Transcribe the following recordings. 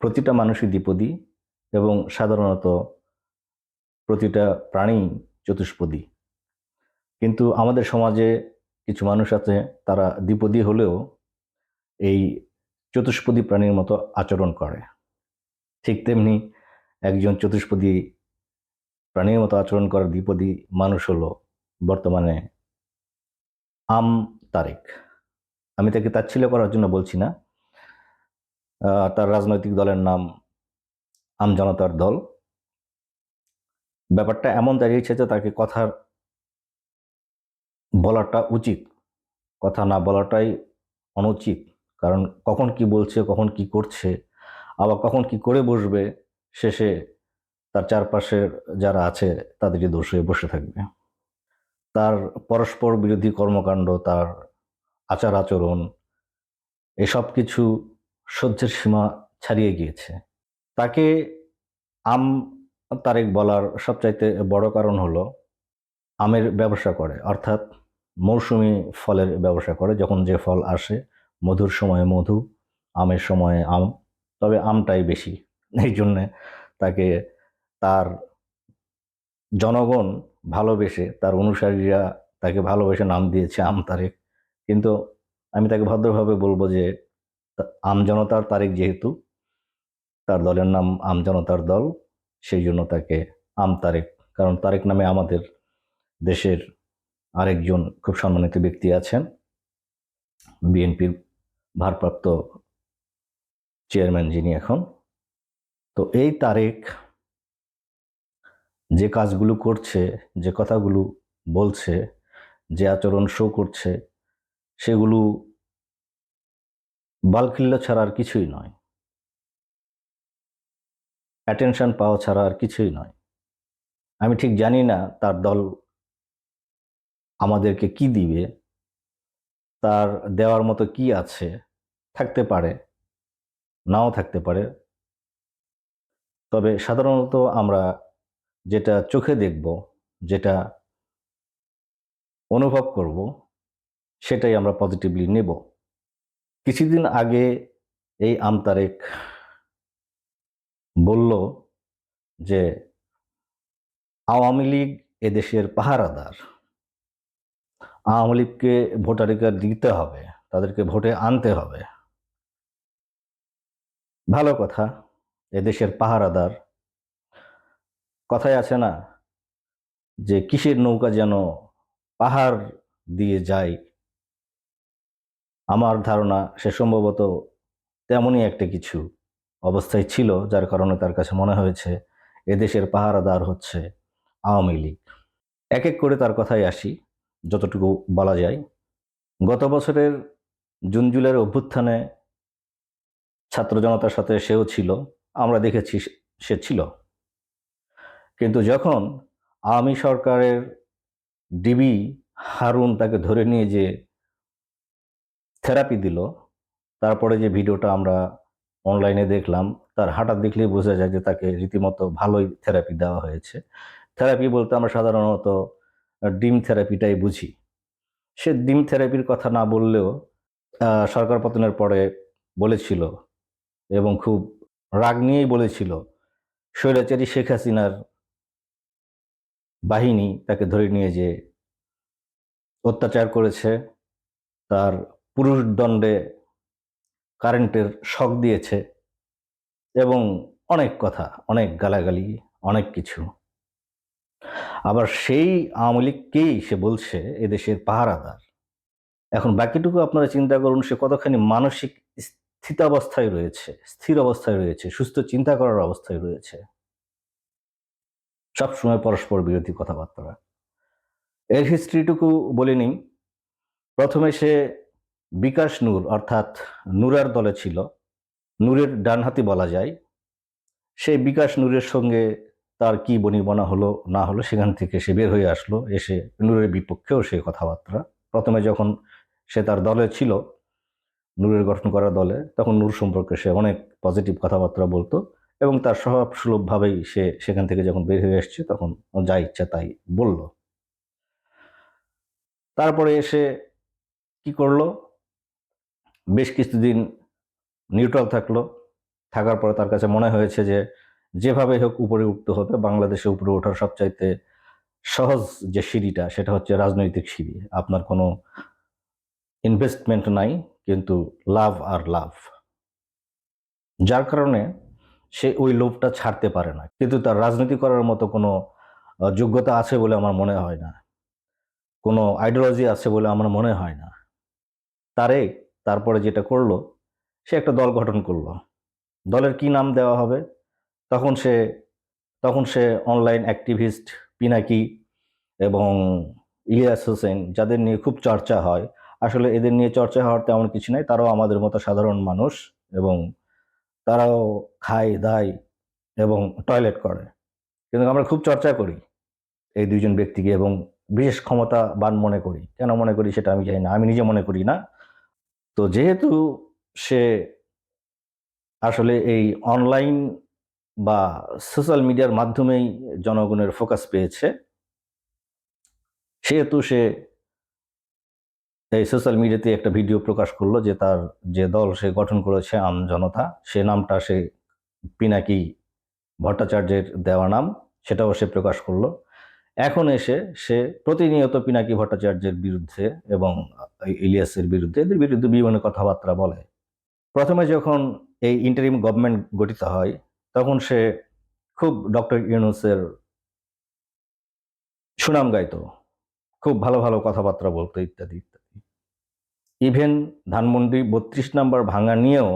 প্রতিটা মানুষই দ্বিপদী এবং সাধারণত প্রতিটা প্রাণী চতুষ্পদী। কিন্তু আমাদের সমাজে কিছু মানুষ আছে, তারা দ্বিপদী হলেও এই চতুষ্পদী প্রাণীর মতো আচরণ করে। ঠিক তেমনি একজন চতুষ্পদী প্রাণীর মতো আচরণ করা দ্বিপদী মানুষ হলো বর্তমানে আম তারেক। আমি তাকে তাচ্ছিল্য করার জন্য বলছি না। তার রাজনৈতিক দলের নাম আম জনতার দল। ব্যাপারটা এমন দাঁড়িয়েছে যে তাকে কথা বলাটা উচিত, কথা না বলাটাই অনুচিত। কারণ কখন কি বলছে, কখন কি করছে, আবার কখন কি করে বসবে, শেষে তার চারপাশের যারা আছে তাদেরকে দোষ হয়ে বসে থাকবে। তার পরস্পর বিরোধী কর্মকাণ্ড, তার আচার আচরণ, এসব কিছু সহ্যের সীমা ছাড়িয়ে গিয়েছে। তাকে আম তারেক বলার সবচাইতে বড় কারণ হলো আমের ব্যবসা করে, অর্থাৎ মৌসুমি ফলের ব্যবসা করে। যখন যে ফল আসে, মধুর সময়ে মধু, আমের সময়ে আম, তবে আমটাই বেশি। এই জন্যে তাকে তার জনগণ ভালোবেসে, তার অনুসারীরা তাকে ভালোবেসে নাম দিয়েছে আম তারেক। কিন্তু আমি তাকে ভদ্রভাবে বলবো যে আম জনতার তারেক, যেহেতু তার দলের নাম আম জনতার দল, সেই জন্য তাকে আম তারেক। কারণ তারেক নামে আমাদের দেশের আরেকজন খুব সম্মানিত ব্যক্তি আছেন, বিএনপির ভারপ্রাপ্ত চেয়ারম্যান যিনি এখন। তো এই তারেক যে কাজগুলো করছে, যে কথাগুলো বলছে, যে আচরণ শো করছে, সেগুলো বালখিল্য ছাড়া আর কিছুই নয়, অ্যাটেনশন পাওয়া ছাড়া আর কিছুই নয়। আমি ঠিক জানি না তার দল আমাদেরকে কি দিবে, তার দেওয়ার মতো কি আছে। থাকতে পারে, নাও থাকতে পারে। তবে সাধারণত আমরা যেটা চোখে দেখব, যেটা অনুভব করব, সেটাই আমরা পজিটিভলি নেব। কিছুদিন আগে এই আম তারেক বলল যে আওয়ামী লীগ এদেশের পাহারাদার, আওয়ামী লীগকে ভোটাধিকার দিতে হবে, তাদেরকে ভোটে আনতে হবে। ভালো কথা, এদেশের পাহারাদার। কথায় আছে না যে কিসের নৌকা যেন পাহাড় দিয়ে যায়, আমার ধারণা সে সম্ভবত তেমনই একটা কিছু অবস্থায় ছিল, যার কারণে তার কাছে মনে হয়েছে এদেশের পাহারাদার হচ্ছে আওয়ামী লীগ। এক এক করে তার কথায় আসি, যতটুকু বলা যায়। গত বছরের জুন জুলাইয়ের অভ্যুত্থানে ছাত্র জনতার সাথে সেও ছিল, আমরা দেখেছি সে ছিল। কিন্তু যখন আওয়ামী সরকারের ডিবি হারুন তাকে ধরে নিয়ে যে থেরাপি দিল, তারপরে যে ভিডিওটা আমরা অনলাইনে দেখলাম, তার হাঁটা দেখলেই বোঝা যায় যে তাকে রীতিমতো ভালোই থেরাপি দেওয়া হয়েছে। থেরাপি বলতে আমরা সাধারণত ডিম থেরাপিটাই বুঝি। সে ডিম থেরাপির কথা না বললেও সরকার পতনের পরে বলেছিল, এবং খুব রাগ নিয়েই বলেছিল, স্বৈরাচারী শেখ হাসিনার বাহিনী তাকে ধরে নিয়ে যে অত্যাচার করেছে, তার পুরুষদণ্ডে কারেন্টের শক দিয়েছে, এবং অনেক কথা, অনেক গালাগালি, অনেক কিছু। আবার সেই আওয়ামী লীগকেই সে বলছে এদেশের পাহারাদার। এখন বাকিটুকু আপনারা চিন্তা করুন, সে কতখানি মানসিক স্থিতাবস্থায় রয়েছে, স্থির অবস্থায় রয়েছে, সুস্থ চিন্তা করার অবস্থায় রয়েছে। সবসময় পরস্পর বিরোধী কথাবার্তা। এর হিস্ট্রিটুকু বলে নিই। প্রথমে সে বিকাশ নূর অর্থাৎ নূরার দলে ছিল, নূরের ডানহাতি বলা যায়। সেই বিকাশ নূরের সঙ্গে তার কি বনিবনা হলো না হলো, সেখান থেকে সে বের হয়ে আসলো, এসে নূরের বিপক্ষেও সে কথাবার্তা। প্রথমে যখন সে তার দলে ছিল, নূরের গঠন করা দলে, তখন নূর সম্পর্কে সে অনেক পজিটিভ কথাবার্তা বলতো, এবং তার স্বভাব সুলভভাবেই সে সেখান থেকে যখন বের হয়ে আসছে তখন যা ইচ্ছা তাই বলল। তারপরে এসে কি করলো, বেশ কিছুদিন নিউট্রাল থাকলো, থাকার পরে তার কাছে মনে হয়েছে যে যেভাবে হোক উপরে উঠতে হবে, বাংলাদেশে উপরে ওঠার সবচাইতে সহজ যে সিঁড়িটা সেটা হচ্ছে রাজনৈতিক সিঁড়ি। আপনার কোনো ইনভেস্টমেন্ট নাই, কিন্তু লাভ আর লাভ, যার কারণে সে ওই লোভটা ছাড়তে পারে না। কিন্তু তার রাজনীতি করার মতো কোনো যোগ্যতা আছে বলে আমার মনে হয় না, কোনো আইডিওলজি আছে বলে আমার মনে হয় না। তারপরে যেটা করলো, সে একটা দল গঠন করলো। দলের কি নাম দেওয়া হবে, তখন সে তখন সে অনলাইন অ্যাক্টিভিস্ট পিনাকি এবং ইলিয়াস হোসেন, যাদের নিয়ে খুব চর্চা হয়, আসলে এদের নিয়ে চর্চা হওয়ার তেমন কিছু নাই। তারাও আমাদের মতো সাধারণ মানুষ, এবং তারাও খায় দায় এবং টয়লেট করে। কিন্তু আমরা খুব চর্চা করি এই দুইজন ব্যক্তিকে, এবং বিশেষ ক্ষমতাবান মনে করি। কেন মনে করি সেটা আমি জানি না, আমি নিজে মনে করি না। তো যেহেতু সে আসলে এই অনলাইন বা সোশ্যাল মিডিয়ার মাধ্যমেই জনগণের ফোকাস পেয়েছে, সেহেতু সে এই সোশ্যাল মিডিয়াতে একটা ভিডিও প্রকাশ করলো যে তার যে দল সে গঠন করেছে আম জনতা, সে নামটা সে পিনাকি ভট্টাচার্যের দেওয়া নাম, সেটাও সে প্রকাশ করলো। এখন এসে সে প্রতিনিয়ত পিনাকি ভট্টাচার্যের বিরুদ্ধে এবং ইলিয়াসের বিরুদ্ধে, এদের বিরুদ্ধে বিভিন্ন কথাবার্তা বলে। প্রথমে যখন এই ইন্টারিম গভর্নমেন্ট গঠিত হয়, তখন সে খুব ডক্টর ইউনূসের সুনাম গাইতো, খুব ভালো ভালো কথাবার্তা বলতো, ইত্যাদি ইত্যাদি। ইভেন ধানমন্ডি ৩২ নাম্বার ভাঙা নিয়েও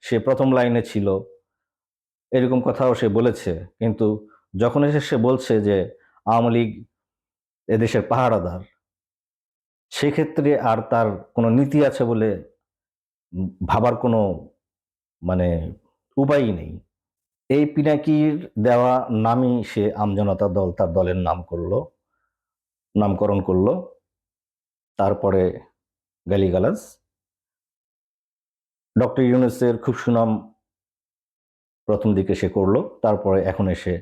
সে প্রথম লাইনে ছিল, এরকম কথাও সে বলেছে। কিন্তু যখন এসে সে বলছে যে আওয়ামী লীগ এদেশের পাহারাদার, সেক্ষেত্রে আর তার কোনো নীতি আছে বলে ভাবার কোনো মানে উপায়ই নেই। এই পিনাকির দেওয়া নামই সে আমজনতা দল তার দলের নামকরণ করলো। তারপরে গালিগালাজ, ডক্টর ইউনূসের খুব সুনাম প্রথম দিকে সে করলো, তারপরে এখন এসে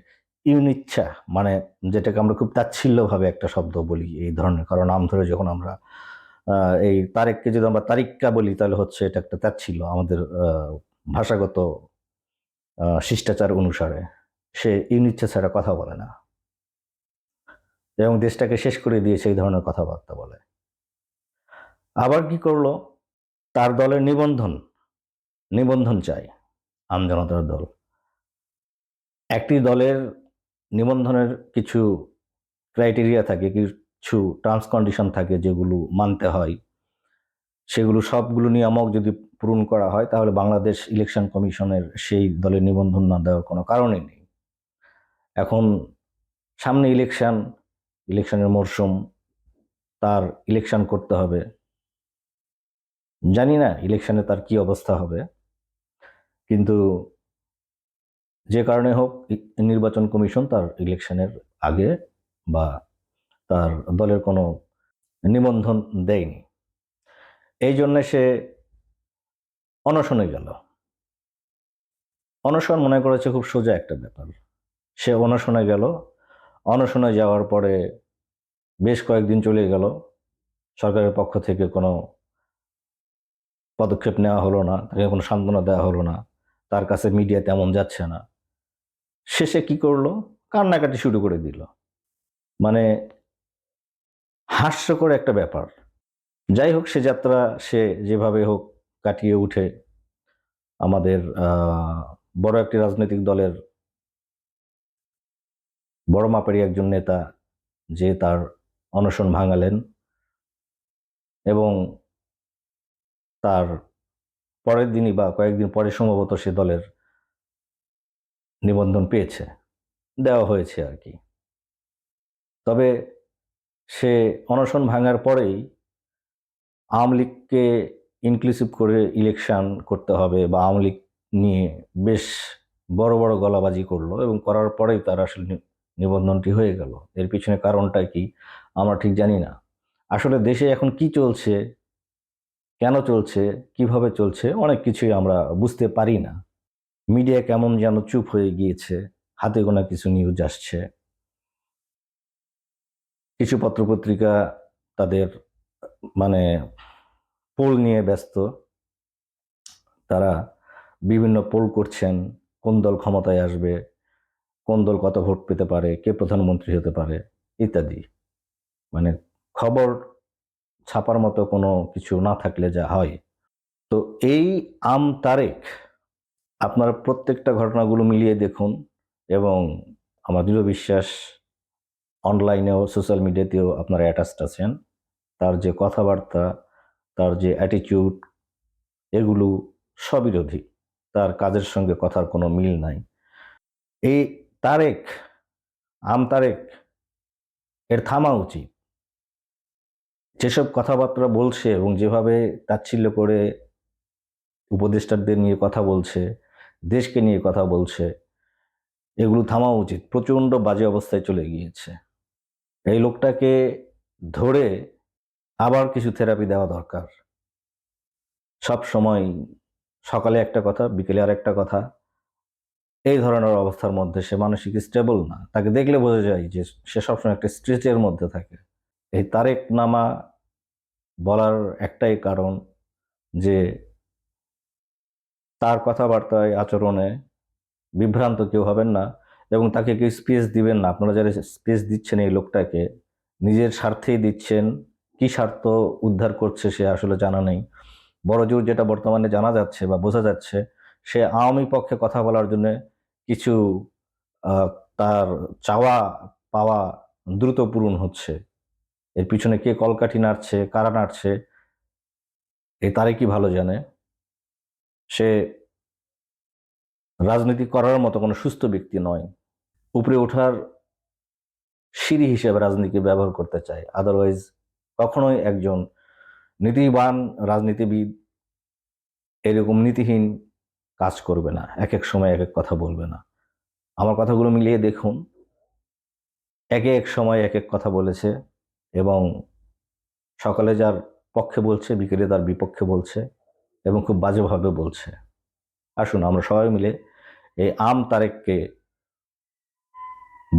ইউনিচ্ছা, মানে যেটাকে আমরা খুব তাচ্ছিল্যভাবে একটা শব্দ বলি এই ধরনের কারো নাম ধরে, যখন আমরা এই তারেককে যদি আমরা তারিক্কা বলি, তাহলে হচ্ছে এটা একটা তাচ্ছিল্য আমাদের ভাষাগত শিষ্টাচার অনুসারে। সে ইউনিচ্ছা ছাড়া কথা বলে না, এবং দেশটাকে শেষ করে দিয়েছে এই ধরনের কথাবার্তা বলে। আবার কি করলো, তার দলের নিবন্ধন চাই আমজনতার দল। একটি দলের নিবন্ধনের কিছু ক্রাইটেরিয়া থাকে, কিছু টার্মস কন্ডিশন থাকে, যেগুলো মানতে হয়। সেগুলো সবগুলো নিয়ামক যদি পূরণ করা হয়, তাহলে বাংলাদেশ ইলেকশন কমিশনের সেই দলের নিবন্ধন না দেওয়ার কোনো কারণই নেই। এখন সামনে ইলেকশনের মরশুম, তার ইলেকশন করতে হবে। জানি না ইলেকশনে তার কি অবস্থা হবে, কিন্তু যে কারণে হোক নির্বাচন কমিশন তার ইলেকশনের আগে বা তার দলের কোনো নিবন্ধন দেয়নি। এই জন্য সে অনশনে গেল। অনশন মনে করেছে খুব সোজা একটা ব্যাপার। সে অনশনে গেল, অনশনে যাওয়ার পরে বেশ কয়েকদিন চলে গেল, সরকারের পক্ষ থেকে কোনো পদক্ষেপ নেওয়া হলো না, তাকে কোনো সান্ত্বনা দেওয়া হলো না, তার কাছে মিডিয়া তেমন যাচ্ছে না। শেষে কি করলো, কান্নাকাটি শুরু করে দিল। মানে হাস্যকর একটা ব্যাপার। যাই হোক, সে যাত্রা সে যেভাবে হোক কাটিয়ে উঠে আমাদের বড় একটি রাজনৈতিক দলের বড় মাপেরই একজন নেতা, যে তার অনশন ভাঙালেন, এবং তার পরের দিনই বা কয়েকদিন পরে সম্ভবত সে দলের নিবন্ধন দেওয়া হয়েছে আর কি। তবে সে অনশন ভাঙার পরেই আওয়ামী লীগকে ইনক্লুসিভ করে ইলেকশন করতে হবে, বা আওয়ামী লীগ নিয়ে বেশ বড় বড় গলাবাজি করলো, এবং করার পরেই তার আসলে নিবন্ধনটি হয়ে গেল। এর পিছনে কারণটা কি আমরা ঠিক জানি না। আসলে দেশে এখন কি চলছে, কেন চলছে, কিভাবে চলছে, অনেক কিছুই আমরা বুঝতে পারি না। মিডিয়া কেমন যেন চুপ হয়ে গিয়েছে, হাতে গোনা কিছু নিউজ আসছে। কিছু পত্রপত্রিকা তাদের মানে পোল নিয়ে ব্যস্ত, তারা বিভিন্ন পোল করছেন, কোন দল ক্ষমতায় আসবে, কোন দল কত ভোট পেতে পারে, কে প্রধানমন্ত্রী হতে পারে ইত্যাদি। মানে খবর ছাপার মতো কোনো কিছু না থাকলে যা হয়। তো এই তারেক আপনারা প্রত্যেকটা ঘটনাগুলো মিলিয়ে দেখুন, এবং আমার দৃঢ় বিশ্বাস অনলাইনেও সোশ্যাল মিডিয়াতেও আপনারা অ্যাটাচড আছেন। তার যে কথাবার্তা, তার যে অ্যাটিটিউড, এগুলো স্ববিরোধী। তার কাজের সঙ্গে কথার কোনো মিল নাই। এই তারেক, তারেক এর থামা উচিত। যেসব কথাবার্তা বলছে এবং যেভাবে তাচ্ছিল্য করে উপদেষ্টাদের নিয়ে কথা বলছে, দেশকে নিয়ে কথা বলছে, এগুলো থামা উচিত। প্রচণ্ড বাজে অবস্থায় চলে গিয়েছে। এই লোকটাকে ধরে আবার কিছু থেরাপি দেওয়া দরকার। সব সময় সকালে একটা কথা, বিকেলে আর একটা কথা, এই ধরনের অবস্থার মধ্যে সে মানসিক স্টেবল না। তাকে দেখলে বোঝা যায় যে সে সবসময় একটা স্ট্রেচের মধ্যে থাকে। এই তারেক নামা বলার একটাই কারণ যে তার কথাবার্তায়, আচরণে বিভ্রান্ত কেউ হবেন না এবং তাকে কেউ স্পেস দিবেন না। আপনারা যারা স্পেস দিচ্ছেন এই লোকটাকে, নিজের স্বার্থেই দিচ্ছেন। কি স্বার্থ উদ্ধার করছে সে আসলে জানা নেই। বড়জোর যেটা বর্তমানে জানা যাচ্ছে বা বোঝা যাচ্ছে, সে আওয়ামী পক্ষে কথা বলার জন্য কিছু আহ, তার চাওয়া পাওয়া দ্রুত পূরণ হচ্ছে। এর পিছনে কে কলকাঠি নাড়ছে, কারা নাড়ছে, এই তারেকই ভালো জানে। সে রাজনীতি করার মতো কোনো সুস্থ ব্যক্তি নয়। উপরে ওঠার সিঁড়ি হিসেবে রাজনীতিকে ব্যবহার করতে চায়। আদারওয়াইজ কখনোই একজন নীতিবান রাজনীতিবিদ এরকম নীতিহীন কাজ করবে না, এক এক সময় এক এক কথা বলবে না। আমার কথাগুলো মিলিয়ে দেখুন, একে এক সময় এক এক কথা বলেছে এবং সকালে যার পক্ষে বলছে, বিকেলে তার বিপক্ষে বলছে এবং খুব বাজেভাবে বলছে। আসুন আমরা সবাই মিলে এই তারেককে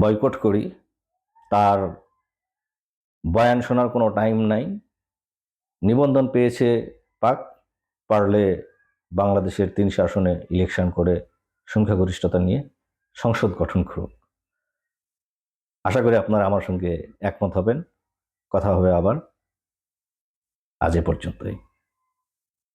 বয়কট করি। তার বয়ান শোনার কোনো টাইম নাই। নিবন্ধন পেয়েছে পাক, পারলে বাংলাদেশের ৩০০ আসনে ইলেকশন করে সংখ্যাগরিষ্ঠতা নিয়ে সংসদ গঠন করুক। আশা করি আপনারা আমার সঙ্গে একমত হবেন। কথা হবে আবার। আজ এ পর্যন্তই।